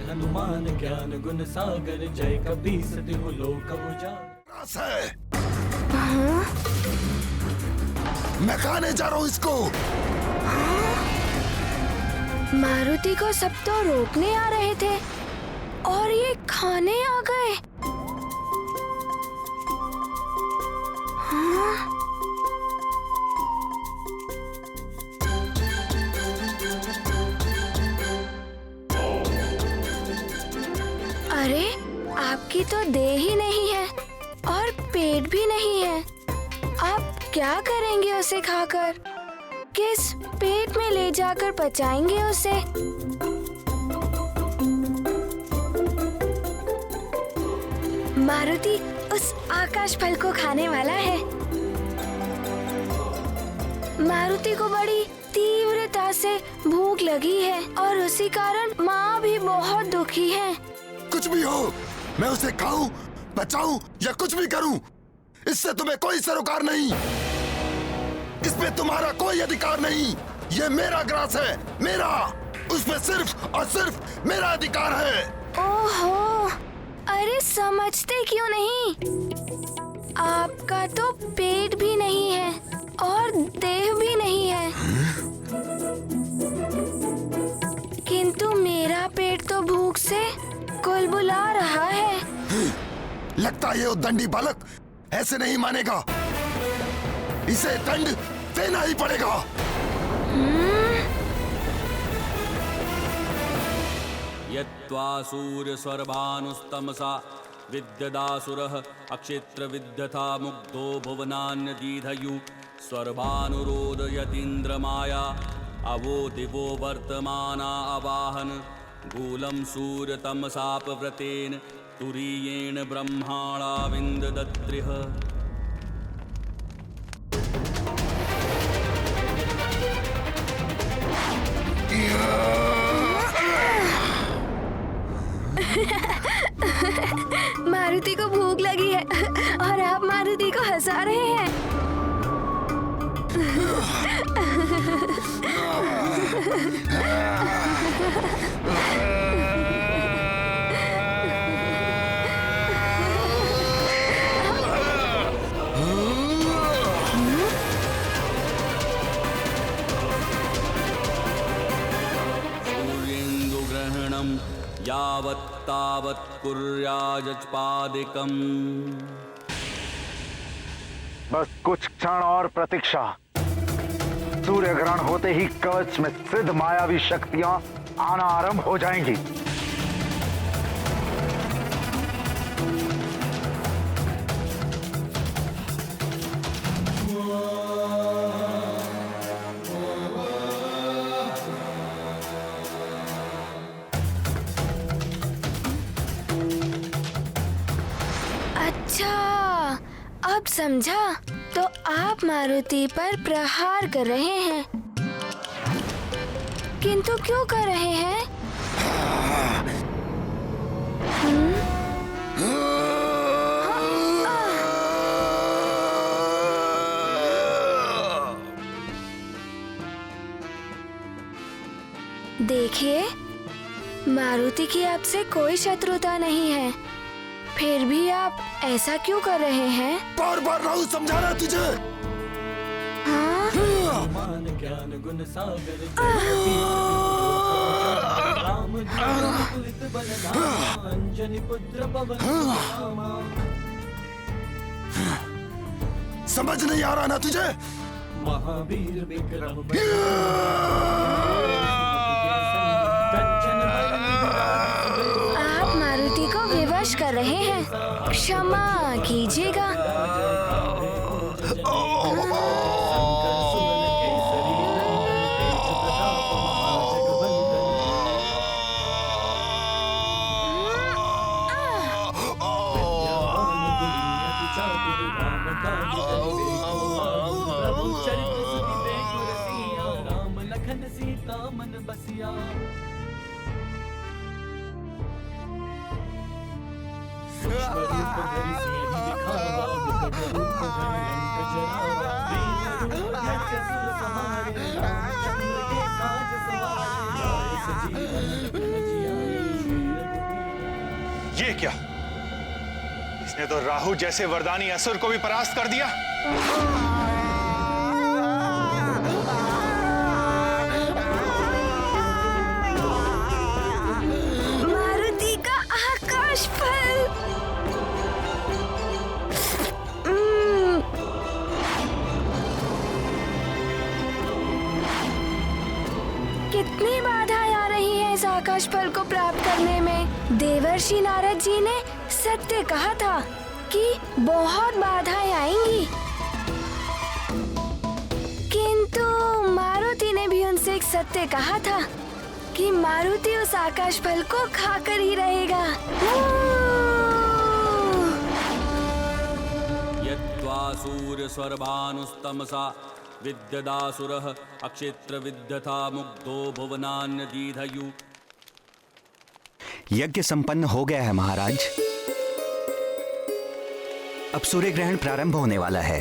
हनुमान ज्ञान गुण सागर, जय कपीस तिहु लोक उजागर। मैं खाने जा रहा हूँ इसको। मारुति को सब तो रोकने आ रहे थे और ये खाने आ गए। हाँ? अरे आपकी तो देह ही नहीं है और पेट भी नहीं है। आप क्या करेंगे उसे खाकर? किस पेट में ले जाकर पचाएंगे उसे? मारुति उस आकाश फल को खाने वाला है। मारुति को बड़ी तीव्रता से भूख लगी है और उसी कारण माँ भी बहुत दुखी है। कुछ भी हो, मैं उसे खाऊं, बचाऊं या कुछ भी करूं, इससे तुम्हें कोई सरोकार नहीं। इसमें तुम्हारा कोई अधिकार नहीं। ये मेरा ग्रास है, मेरा। उसमें सिर्फ और सिर्फ मेरा अधिकार है। ओहो, अरे समझते क्यों नहीं? आपका तो पेट भी नहीं है और देह भी नहीं है। किंतु मेरा पेट तो भूख से कुलबुला रहा है। लगता है ये उद्दंडी बालक ऐसे नहीं मानेगा। इसे दंड देना ही पड़ेगा। यत्वा सूर्यस्वर्भानुस्तमसा विद्यदासुरः अक्षेत्र विद्यथा मुग्धो भुवनान्यदीधयु स्वर्भानुरोदयतीन्द्रमाया अवो दिवो वर्तमाना अवाहन गूलं सूर्यतमसापव्रतेन तुरीयेण ब्रह्माणा विन्ददत्रिः। मारुति को भूख लगी है और आप मारुति को हंसा रहे हैं। सूर्येन्दुग्रहणं यावत् तावत् कुर्याजपादिकम्। बस कुछ क्षण और प्रतीक्षा। सूर्य ग्रहण होते ही कवच में सिद्ध मायावी शक्तियां आना आरंभ हो जाएंगी। अच्छा, अब समझा। तो आप मारुति पर प्रहार कर रहे हैं, किंतु क्यों कर रहे हैं? देखिए, मारुति की आपसे कोई शत्रुता नहीं है, फिर भी आप ऐसा क्यों कर रहे हैं? बार बार राहुल समझा रहा तुझे। हाँ? हनुमान ज्ञान गुण सागर, जय कपीस राम दूत बलधामा, अंजनी पुत्र पवन सुतनामा। समझ नहीं आ रहा ना तुझे? महावीर विक्रम आप मारुति को विवश कर रहे हैं, क्षमा कीजिएगा। राम लखन सीता मन बसिया। सूक्ष्म रूप धरि सिंह दिखावा, विकट रूप धरि लंक जरावा। दीन दुर्गत सुर सहारे, रामचंद्र के काज सवारे। लाए सजीवन लखन जियाए, श्री ये क्या? इसने तो राहु जैसे वरदानी असुर को भी परास्त कर दिया। मारुति का आकाश फल। कितनी बाधाएं आ रही हैं इस आकाश फल को प्राप्त करने में। देवर्षि नारद जी ने सत्य कहा था कि बहुत बाधाएं आएंगी, किंतु मारुति ने भी उनसे एक सत्य कहा था कि मारुति उस आकाश फल को खाकर ही रहेगा। यत्त्वासूर्य स्वर्भानुस्तमसा विद्यदासुरः अक्षेत्र विद्यथा मुग्धो भुवनान्यदीधयु। यज्ञ संपन्न हो गया है महाराज। अब सूर्य ग्रहण प्रारंभ होने वाला है।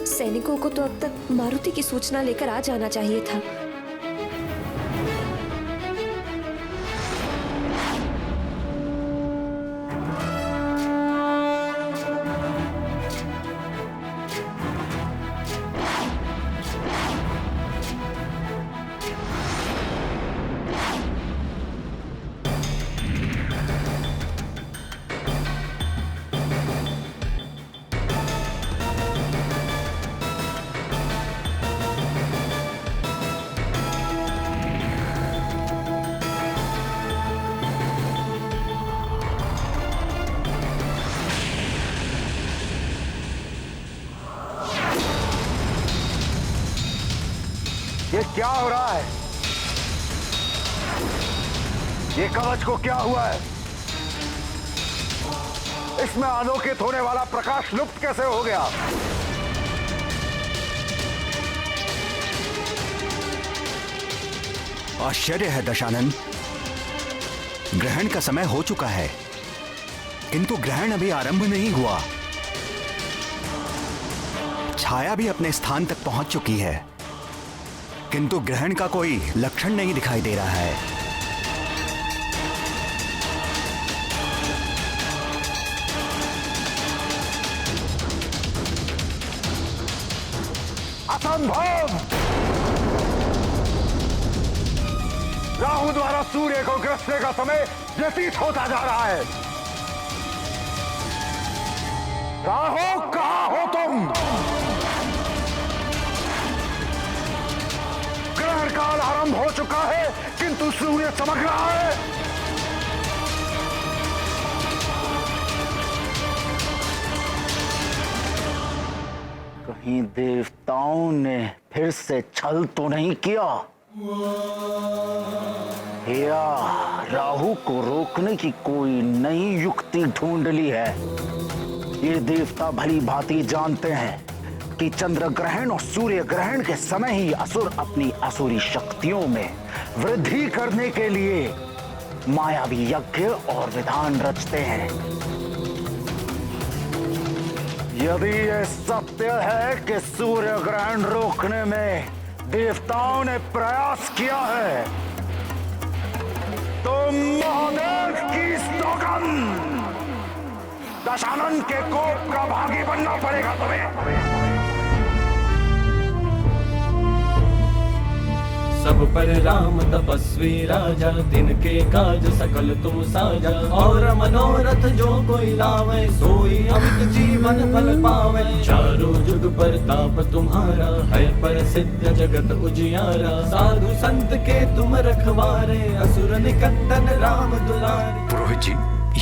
सैनिकों को तो अब तक मारुति की सूचना लेकर आ जाना चाहिए था। ये क्या हो रहा है? ये कवच को क्या हुआ है? इसमें आलोकित होने वाला प्रकाश लुप्त कैसे हो गया? आश्चर्य है दशानन। ग्रहण का समय हो चुका है, किंतु ग्रहण अभी आरंभ नहीं हुआ। छाया भी अपने स्थान तक पहुंच चुकी है, किंतु ग्रहण का कोई लक्षण नहीं दिखाई दे रहा है। असंभव! राहु द्वारा सूर्य को ग्रसने का समय व्यतीत होता जा रहा है। राहु, कहां हो तुम? ग्रहण काल आरंभ हो चुका है, किंतु सूर्य चमक रहा है। कहीं देवताओं ने फिर से छल तो नहीं किया, या राहु को रोकने की कोई नई युक्ति ढूंढ ली है। ये देवता भली भांति जानते हैं कि चंद्र ग्रहण और सूर्य ग्रहण के समय ही असुर अपनी असुरी शक्तियों में वृद्धि करने के लिए मायावी यज्ञ और विधान रचते हैं। यदि यह सत्य है कि सूर्य ग्रहण रोकने में देवताओं ने प्रयास किया है, तो महादेव की सौगंध, दशानन के कोप का भागी बनना पड़ेगा तुम्हें। सब पर राम तपस्वी राजा, दिन के काज सकल तुम साजा। और मनोरथ जो कोई लावे, सोई अमित जीवन फल पावे। चारों जुग पर ताप तुम्हारा, है प्रसिद्ध जगत उजियारा। साधु संत के तुम रखवारे, असुर निकंदन राम दुलारे। पुरोहित जी,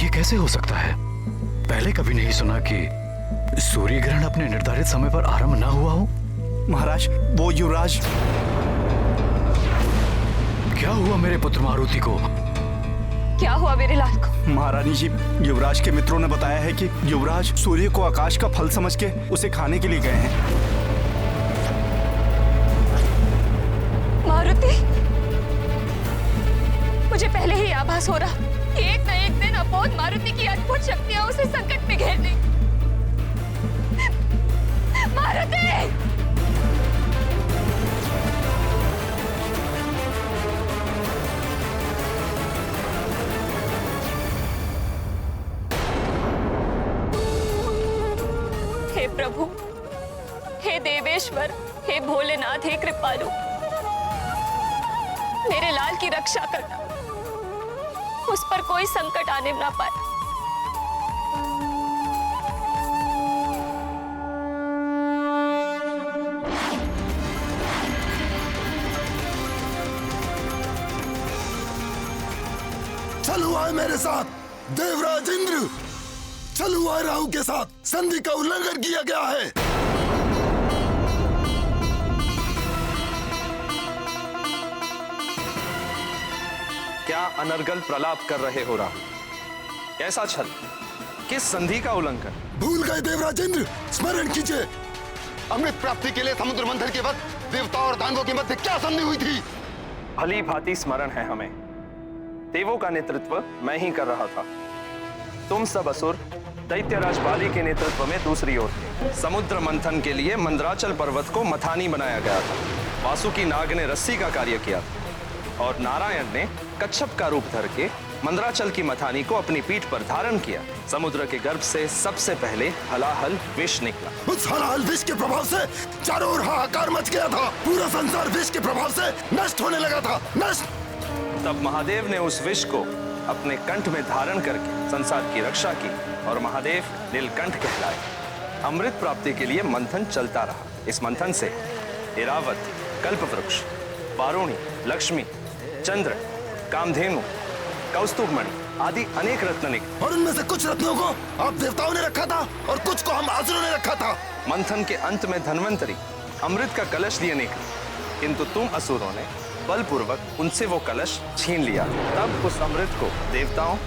ये कैसे हो सकता है? पहले कभी नहीं सुना कि सूर्य ग्रहण अपने निर्धारित समय पर आरंभ ना हुआ हो। महाराज, वो युवराज। क्या हुआ मेरे पुत्र मारुति को? क्या हुआ मेरे लाल को? महारानी जी, युवराज के मित्रों ने बताया है कि युवराज सूर्य को आकाश का फल समझ के उसे खाने के लिए गए हैं। मारुति, मुझे पहले ही आभास हो रहा कि एक न एक दिन अबोध मारुति की अद्भुत शक्तियां उसे संकट में घेर देंगी। मारुति! हे देवेश्वर, हे भोलेनाथ, हे कृपालु, मेरे लाल की रक्षा करना, उस पर कोई संकट आने ना पाए। चलो आए मेरे साथ देवराज इंद्र, चलो आए राहु के साथ, संधि का उल्लंघन किया गया है। क्या अनर्गल प्रलाप कर रहे हो राहु? कैसा छल? किस संधि का उल्लंघन? भूल गए देवराज इंद्र, स्मरण कीजिए। अमृत प्राप्ति के लिए समुद्र मंथन के वक्त देवता और दानवों के मध्य क्या संधि हुई थी? भली भांति स्मरण है हमें। देवों का नेतृत्व मैं ही कर रहा था। तुम सब असुर दैत्यराज बाली के नेतृत्व में दूसरी ओर थे। समुद्र मंथन के लिए मंदराचल पर्वत को मथानी बनाया गया था। वासुकी नाग ने रस्सी का कार्य किया और नारायण ने कच्छप का रूप धर के मंदराचल की मथानी को अपनी पीठ पर धारण किया। समुद्र के गर्भ से सबसे पहले हलाहल विष निकला। उस हलाहल विष के प्रभाव से चारों ओर हाहाकार मच गया था। पूरा संसार विष के प्रभाव से नष्ट होने लगा था, नष्ट। तब महादेव ने उस विष को अपने कंठ में धारण करके संसार की रक्षा की और महादेव नीलकंठ कहलाए। अमृत प्राप्ति के लिए मंथन चलता रहा। इस मंथन से ऐरावत, कल्पवृक्ष, वारुणी, लक्ष्मी, चंद्र, कामधेनु, कौस्तुभमणि आदि अनेक रत्न निकले। और उनमें से कुछ रत्नों को आप देवताओं ने रखा था और कुछ को हम असुरों ने रखा था। मंथन के अंत में धन्वंतरी अमृत का कलश लिए निकले, किंतु तुम असुरों ने बलपूर्वक उनसे वो कलश छीन लिया। तब उस अमृत को देवताओं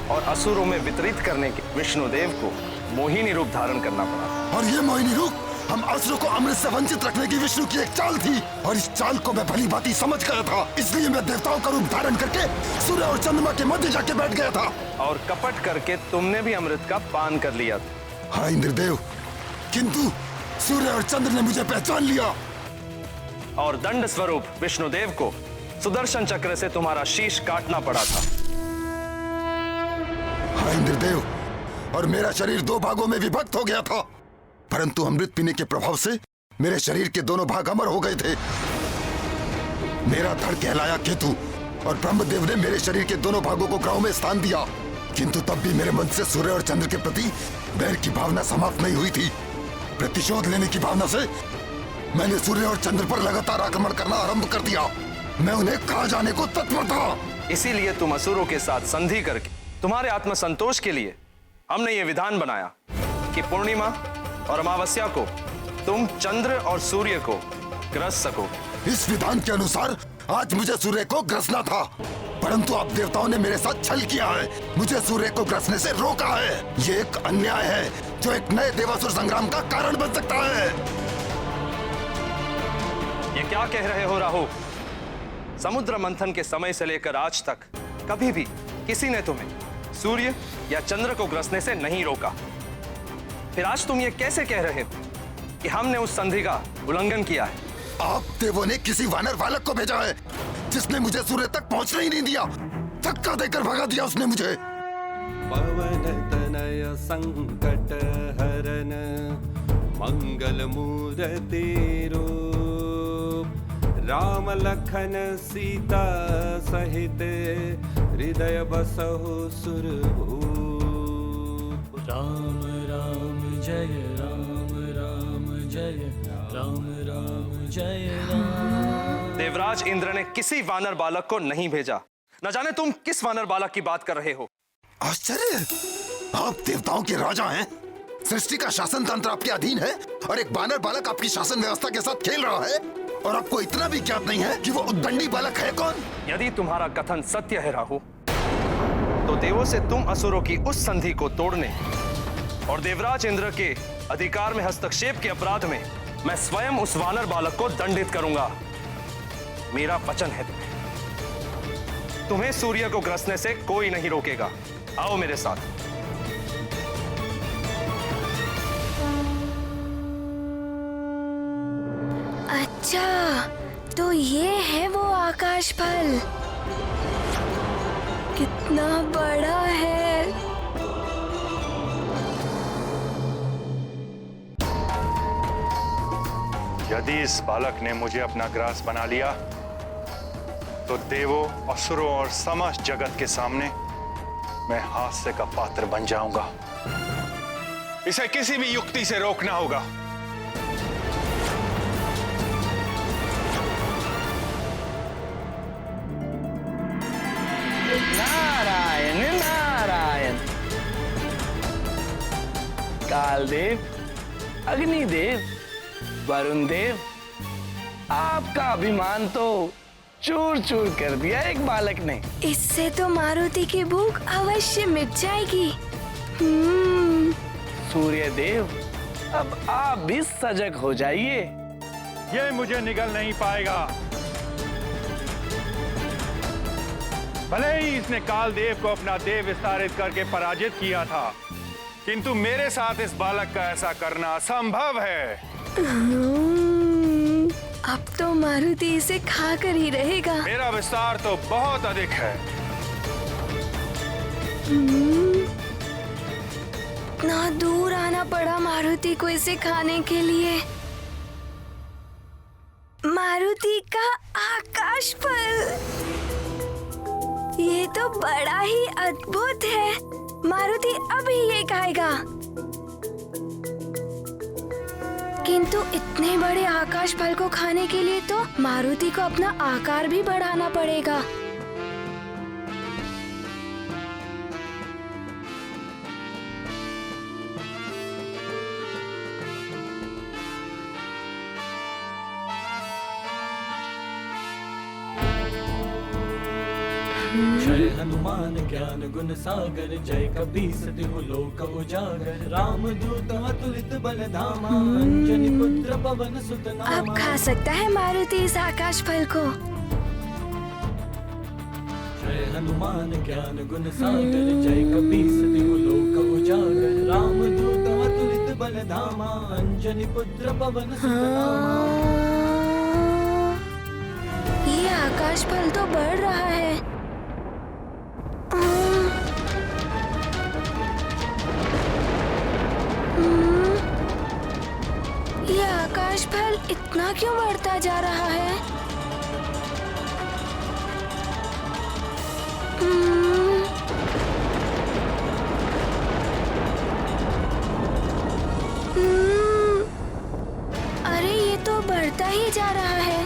और असुरों में वितरित करने के विष्णुदेव को मोहिनी रूप धारण करना पड़ा। और ये मोहिनी रूप हम असुरों को अमृत से वंचित रखने की विष्णु की एक चाल थी, और इस चाल को मैं भली भांति समझ गया था। इसलिए मैं देवताओं का रूप धारण करके सूर्य और चंद्रमा के मध्य जाके बैठ गया था। और कपट करके तुमने भी अमृत का पान कर लिया था। हाँ इंद्रदेव, किंतु सूर्य और चंद्र ने मुझे पहचान लिया और दंड स्वरूप विष्णुदेव को सुदर्शन चक्र से तुम्हारा शीश काटना पड़ा था। हाँ इंद्रदेव, और मेरा शरीर दो भागों में विभक्त हो गया था, परंतु अमृत पीने के प्रभाव से मेरे शरीर के दोनों भाग अमर हो गए थे। मेरा धड़ कहलाया केतु और ब्रह्मदेव ने मेरे शरीर के दोनों भागों को ग्रहों में स्थान दिया, किंतु तब भी मेरे मन से सूर्य और चंद्र के प्रति बैर की भावना समाप्त नहीं हुई थी। प्रतिशोध लेने की भावना से मैंने सूर्य और चंद्र पर लगातार आक्रमण करना आरंभ कर दिया। मैं उन्हें खा जाने को तत्पर था। इसीलिए तुम असुरों के साथ संधि करके तुम्हारे आत्मसंतोष के लिए हमने ये विधान बनाया कि पूर्णिमा और अमावस्या को तुम चंद्र और सूर्य को ग्रस सकोगे। इस विधान के अनुसार आज मुझे सूर्य को ग्रसना था, परंतु आप देवताओं ने मेरे साथ छल किया है, मुझे सूर्य को ग्रसने से रोका है। ये एक अन्याय है जो एक नए देवासुर संग्राम का कारण बन सकता है। ये क्या कह रहे हो राहु? समुद्र मंथन के समय से लेकर आज तक कभी भी किसी ने तुम्हें सूर्य या चंद्र को ग्रसने से नहीं रोका। फिर आज तुम ये कैसे कह रहे हो कि हमने उस संधि का उल्लंघन किया है? आप देवों ने किसी वानर बालक को भेजा है जिसने मुझे सूर्य तक पहुंचने ही नहीं दिया। धक्का देकर भगा दिया उसने मुझे। पवन तनय संकट हरन मंगल मूर्ति रूप, राम लखन सीता सहित हृदय बसहु सुरभूप। राम राम जय राम, राम जय राम, राम जय राम। देवराज इंद्र ने किसी वानर बालक को नहीं भेजा। न जाने तुम किस वानर बालक की बात कर रहे हो। आश्चर्य, आप देवताओं के राजा हैं, सृष्टि का शासन तंत्र आपके अधीन है, और एक वानर बालक आपकी शासन व्यवस्था के साथ खेल रहा है, और आपको इतना भी ज्ञात नहीं है कि वो उद्दंडी बालक है कौन। यदि तुम्हारा कथन सत्य है राहु, तो देवों से तुम असुरों की उस संधि को तोड़ने और देवराज इंद्र के अधिकार में हस्तक्षेप के अपराध में मैं स्वयं उस वानर बालक को दंडित करूंगा। मेरा वचन है तुम्हें सूर्य को ग्रसने से कोई नहीं रोकेगा। आओ मेरे साथ। अच्छा, तो ये है वो आकाश फल। कितना बड़ा है। यदि इस बालक ने मुझे अपना ग्रास बना लिया तो देवों, असुरों और समस्त जगत के सामने मैं हास्य का पात्र बन जाऊंगा। इसे किसी भी युक्ति से रोकना होगा। नारायण नारायण। कालदेव, अग्निदेव, वरुण देव, आपका अभिमान तो चूर चूर कर दिया एक बालक ने। इससे तो मारुति की भूख अवश्य मिट जाएगी। सूर्य देव, अब आप भी सजग हो जाइए। ये मुझे निगल नहीं पाएगा। भले ही इसने कालदेव को अपना देव विस्तारित करके पराजित किया था, किंतु मेरे साथ इस बालक का ऐसा करना असंभव है। अब तो मारुति इसे खाकर ही रहेगा। मेरा विस्तार तो बहुत अधिक है। इतना दूर आना पड़ा मारुति को इसे खाने के लिए। मारुति का आकाश फल, ये तो बड़ा ही अद्भुत है। मारुति अभी ये खाएगा। किंतु इतने बड़े आकाश फल को खाने के लिए तो मारुति को अपना आकार भी बढ़ाना पड़ेगा। जय हनुमान ज्ञान गुण सागर, जय कपीस तिहु लोक उजागर, राम दूत अतुलित बल धामा, अंजनी पुत्र पवन सुत नामा। अब खा सकता है मारुति इस आकाश फल को। जय हनुमान ज्ञान गुण सागर, जय कपीस तिहु लोक उजागर, राम दूत अतुलित बल धामा, अंजनी पुत्र पवन सुत नामा। ये आकाश फल तो बढ़ रहा है। ये आकाश फल इतना क्यों बढ़ता जा रहा है? अरे ये तो बढ़ता ही जा रहा है।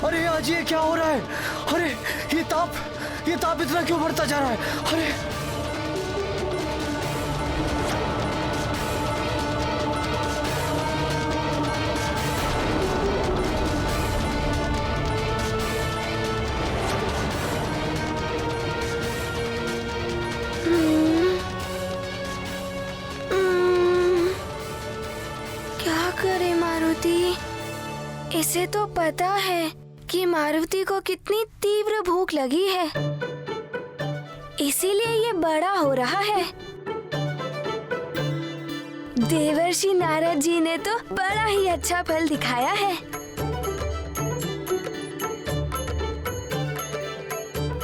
अरे आज ये क्या हो रहा है? अरे ये ताप इतना क्यों बढ़ता जा रहा है? अरे क्या करे मारुति? इसे तो पता है कि मारुति को कितनी तीव्र भूख लगी है, इसीलिए ये बड़ा हो रहा है। देवर्षि नारद जी ने तो बड़ा ही अच्छा फल दिखाया है।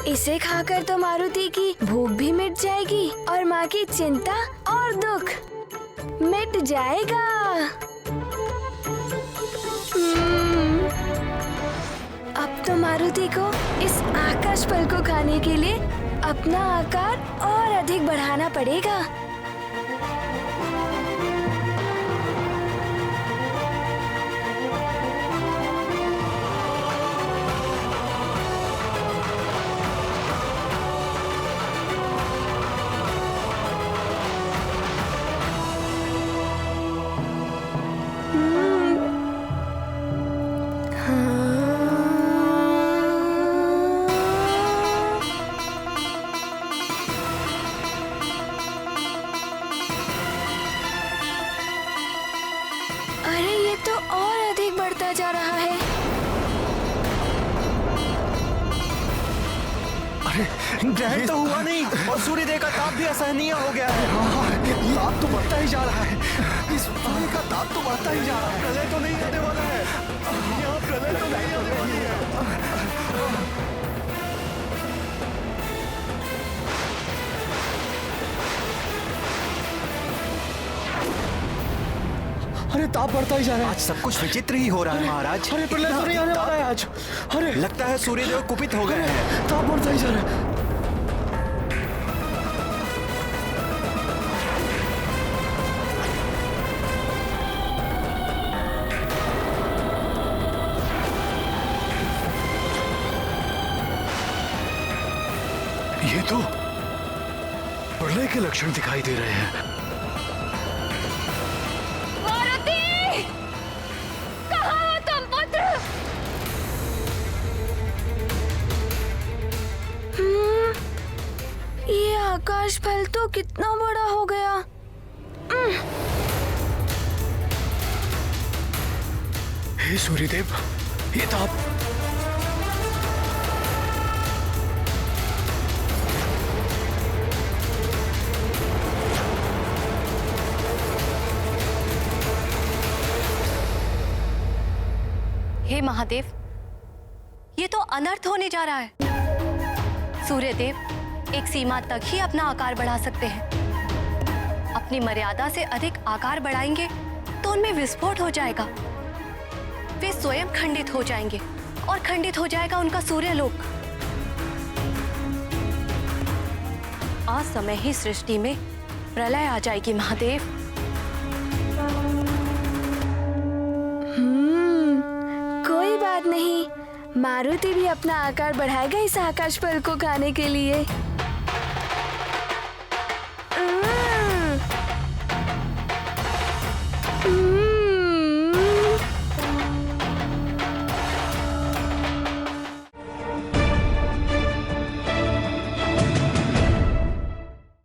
इसे खाकर तो मारुति की भूख भी मिट जाएगी और माँ की चिंता और दुख मिट जाएगा। अब तो मारुति को इस आकाश फल को खाने के लिए अपना आकार और अधिक बढ़ाना पड़ेगा। अरे ये तो और अधिक बढ़ता जा रहा है। अरे ग्रहण तो हुआ नहीं और सूर्यदेव का ताप भी असहनीय हो गया है। ये ताप तो बढ़ता ही जा रहा है। इस सूर्य का ताप तो बढ़ता ही जा रहा है। प्रलय तो नहीं आने वाला है। यहाँ प्रलय तो नहीं आने वाली है। अरे ताप बढ़ता ही जा रहा है। आज सब कुछ विचित्र ही हो रहा है महाराज। अरे प्रलय तो नहीं आने वाला है आज। अरे लगता है सूर्यदेव कुपित हो गए हैं। ताप बढ़ता ही जा रहा है। ये तो प्रलय के लक्षण दिखाई दे रहे हैं। मारुति! कहाँ हो तुम पुत्र? ये आकाश फल तो कितना बड़ा हो गया। हे सूर्यदेव, ये ताप हे महादेव, ये तो अनर्थ होने जा रहा है। सूर्यदेव एक सीमा तक ही अपना आकार बढ़ा सकते हैं। अपनी मर्यादा से अधिक आकार बढ़ाएंगे तो उनमें विस्फोट हो जाएगा। वे स्वयं खंडित हो जाएंगे और खंडित हो जाएगा उनका सूर्यलोक। असमय ही सृष्टि में प्रलय आ जाएगी महादेव। कोई बात नहीं, मारुति भी अपना आकार बढ़ाएगा इस आकाश फल को खाने के लिए।